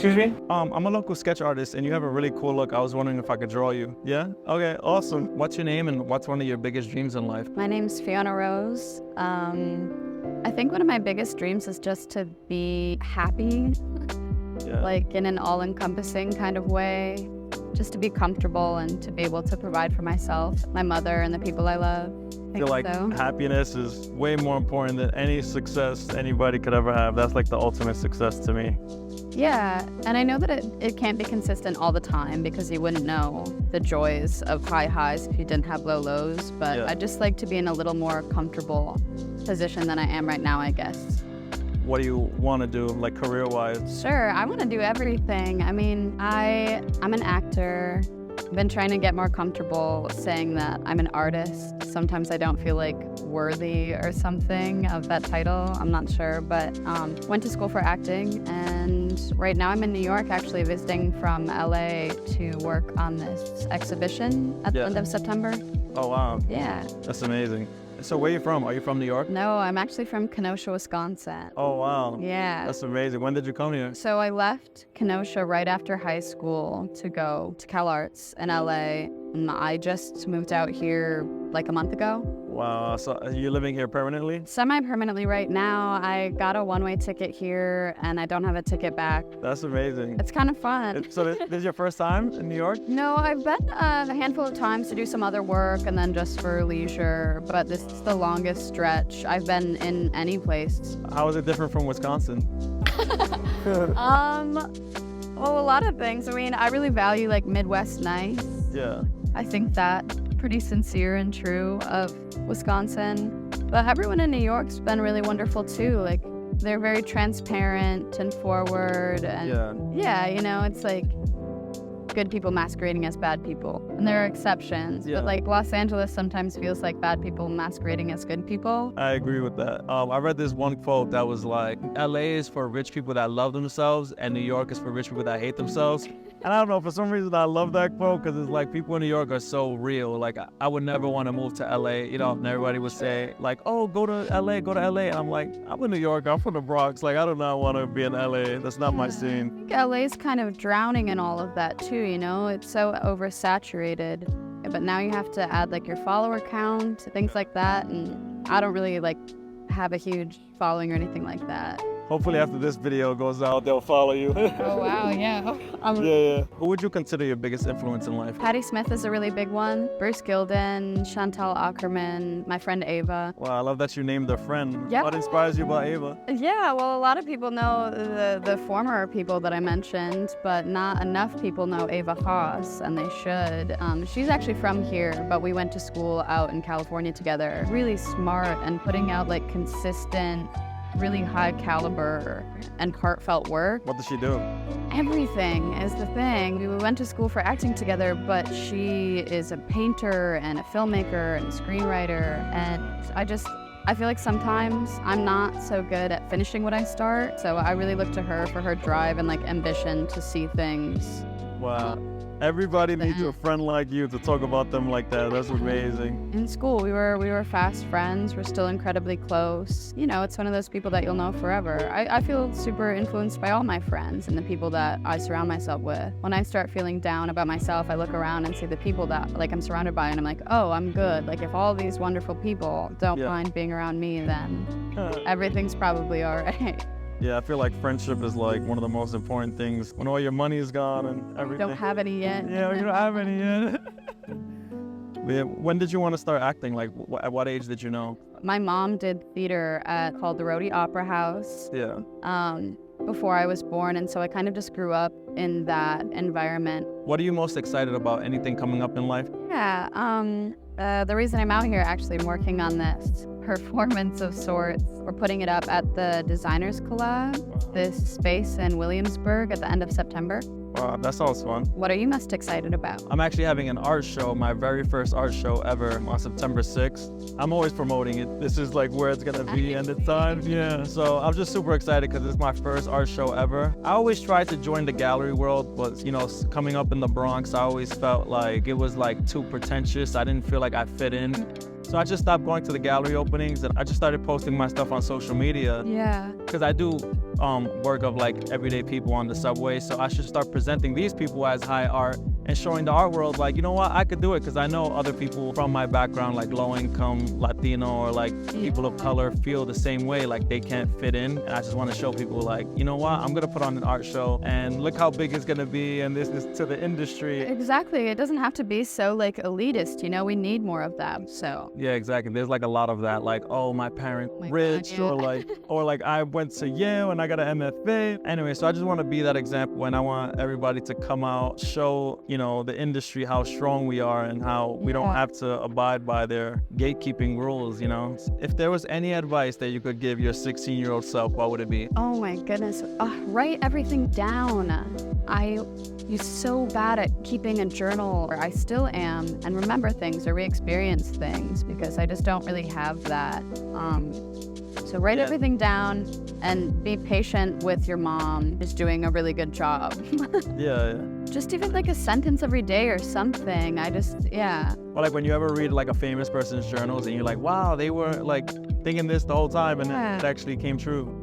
Excuse me? I'm a local sketch artist, and you have a really cool look. I was wondering if I could draw you. Yeah? Okay, awesome. What's your name, and what's one of your biggest dreams in life? My name's Fiona Rose. I think one of my biggest dreams is just to be happy, like in an all-encompassing kind of way. Just to be comfortable and to be able to provide for myself, my mother, and the people I love. I feel like happiness is way more important than any success anybody could ever have. That's like the ultimate success to me. Yeah, and I know that it can't be consistent all the time because you wouldn't know the joys of high highs if you didn't have low lows, but I'd just like to be in a little more comfortable position than I am right now, I guess. What do you want to do, like career-wise? Sure, I want to do everything. I mean, I'm an actor. I've been trying to get more comfortable saying that I'm an artist. Sometimes I don't feel like worthy or something of that title. I'm not sure, but went to school for acting, and right now I'm in New York actually visiting from LA to work on this exhibition at the end of September. Oh, wow. Yeah. That's amazing. So where are you from? Are you from New York? No, I'm actually from Kenosha, Wisconsin. Oh, wow. Yeah. That's amazing. When did you come here? So I left Kenosha right after high school to go to Cal Arts in LA. And I just moved out here like a month ago. Wow. So are you living here permanently? Semi-permanently right now. I got a one-way ticket here and I don't have a ticket back. That's amazing. It's kind of fun. So this is your first time in New York? No, I've been a handful of times to do some other work and then just for leisure, but this is the longest stretch I've been in any place. How is it different from Wisconsin? Well, a lot of things. I mean, I really value like Midwest nice. Yeah. I think that pretty sincere and true of Wisconsin. But everyone in New York's been really wonderful too. Like they're very transparent and forward and yeah, you know, it's like good people masquerading as bad people. And there are exceptions, but like Los Angeles sometimes feels like bad people masquerading as good people. I agree with that. I read this one quote that was like, LA is for rich people that love themselves and New York is for rich people that hate themselves. And I don't know, for some reason I love that quote because it's like people in New York are so real. Like I would never want to move to LA, you know, and everybody would say like, oh, go to LA. And I'm like, I'm in New York, I'm from the Bronx. Like I do not want to be in LA. That's not my scene. I think LA's kind of drowning in all of that too, you know? It's so oversaturated. But now you have to add like your follower count, things like that. And I don't really like have a huge following or anything like that. Hopefully after this video goes out, they'll follow you. Oh, wow, yeah. Yeah. Who would you consider your biggest influence in life? Patti Smith is a really big one. Bruce Gilden, Chantal Ackerman, my friend Ava. Wow, I love that you named a friend. Yeah. What inspires you about Ava? Yeah, well, a lot of people know the former people that I mentioned, but not enough people know Ava Haas, and they should. She's actually from here, but we went to school out in California together. Really smart and putting out like consistent, really high caliber and heartfelt work. What does she do? Everything is the thing. We went to school for acting together, but she is a painter and a filmmaker and screenwriter. And I feel like sometimes I'm not so good at finishing what I start. So I really look to her for her drive and like ambition to see things. Wow. Everybody needs a friend like you to talk about them like that. That's amazing. In school, we were fast friends. We're still incredibly close. You know, it's one of those people that you'll know forever. I feel super influenced by all my friends and the people that I surround myself with. When I start feeling down about myself, I look around and see the people that like I'm surrounded by, and I'm like, oh, I'm good. Like if all these wonderful people don't mind being around me, then everything's probably all right. Yeah, I feel like friendship is like one of the most important things when all your money is gone and everything. Don't have any yet. Yeah, you don't have any yet. When did you want to start acting? Like, at what age did you know? My mom did theater called the Rhody Opera House. Yeah. Before I was born, and so I kind of just grew up in that environment. What are you most excited about? Anything coming up in life? Yeah, the reason I'm out here actually working on this performance of sorts, we're putting it up at the Designers Collab, this space in Williamsburg at the end of September. Wow, that sounds fun. What are you most excited about? I'm actually having an art show, my very first art show ever on September 6th. I'm always promoting it. This is like where it's gonna be and the time. Yeah, so I'm just super excited because it's my first art show ever. I always tried to join the gallery world, but you know, coming up in the Bronx, I always felt like it was like too pretentious. I didn't feel like I fit in. So I just stopped going to the gallery openings and I just started posting my stuff on social media. Yeah. Because I do work of like everyday people on the subway. So I should start presenting these people as high art and showing the art world like, you know what, I could do it, because I know other people from my background, like low income, Latino, or like people of color, feel the same way, like they can't fit in. And I just want to show people like, you know what, I'm gonna put on an art show and look how big it's gonna be, and this is to the industry. Exactly. It doesn't have to be so like elitist, you know, we need more of that. So Yeah, exactly. There's like a lot of that, like, oh, my parents rich, God, yeah. or like I went to Yale and I got an MFA. Anyway, so I just want to be that example, and I want everybody to come out, show, you know, the industry how strong we are and how we don't have to abide by their gatekeeping rules, you know. If there was any advice that you could give your 16-year-old self, what would it be? Oh my goodness. Write everything down. I was so bad at keeping a journal, or I still am, and remember things or re-experience things, because I just don't really have that. So write everything down and be patient with your mom. Is doing a really good job. Yeah. Just even like a sentence every day or something. Or like when you ever read like a famous person's journals and you're like, wow, they were like thinking this the whole time, and it actually came true.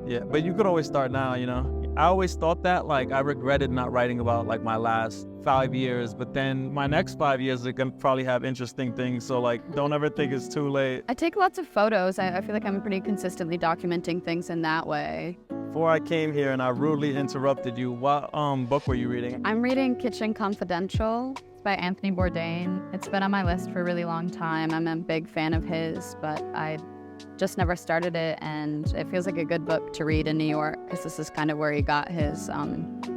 Yeah, but you could always start now, you know. I always thought that, like, I regretted not writing about like my last 5 years, but then my next 5 years are gonna probably have interesting things. So like, don't ever think it's too late. I take lots of photos. I feel like I'm pretty consistently documenting things in that way. Before I came here and I rudely interrupted you, what book were you reading? I'm reading Kitchen Confidential. It's by Anthony Bourdain. It's been on my list for a really long time. I'm a big fan of his, but I just never started it, and it feels like a good book to read in New York, because this is kind of where he got his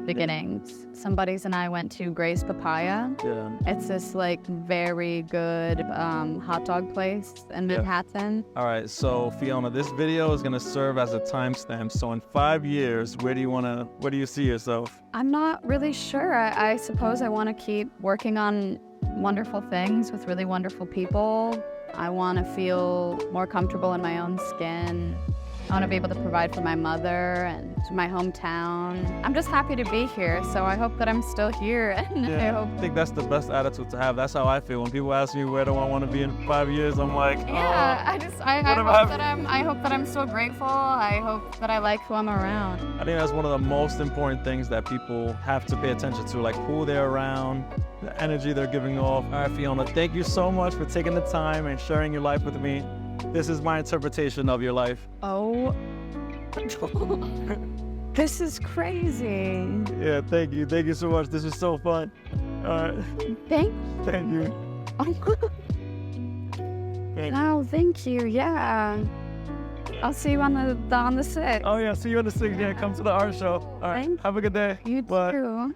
beginnings. Some buddies and I went to Gray's Papaya. Yeah. It's this like very good hot dog place in Manhattan. All right, so Fiona, this video is gonna serve as a timestamp. So in 5 years, where do you see yourself? I'm not really sure. I suppose I want to keep working on wonderful things with really wonderful people. I want to feel more comfortable in my own skin. I want to be able to provide for my mother and my hometown. I'm just happy to be here, so I hope that I'm still here. And I think that's the best attitude to have. That's how I feel. When people ask me where do I want to be in 5 years, I'm like, I hope that I'm still grateful. I hope that I like who I'm around. I think that's one of the most important things that people have to pay attention to, like who they're around, the energy they're giving off. All right, Fiona, thank you so much for taking the time and sharing your life with me. This is my interpretation of your life. Oh, this is crazy. Yeah, thank you. Thank you so much. This is so fun. All right. Thank you. Oh, thank you. Yeah. I'll see you on the 6th. Oh yeah, see you on the 6th. Yeah, come to the art show. All right. Have a good day. You Bye. too.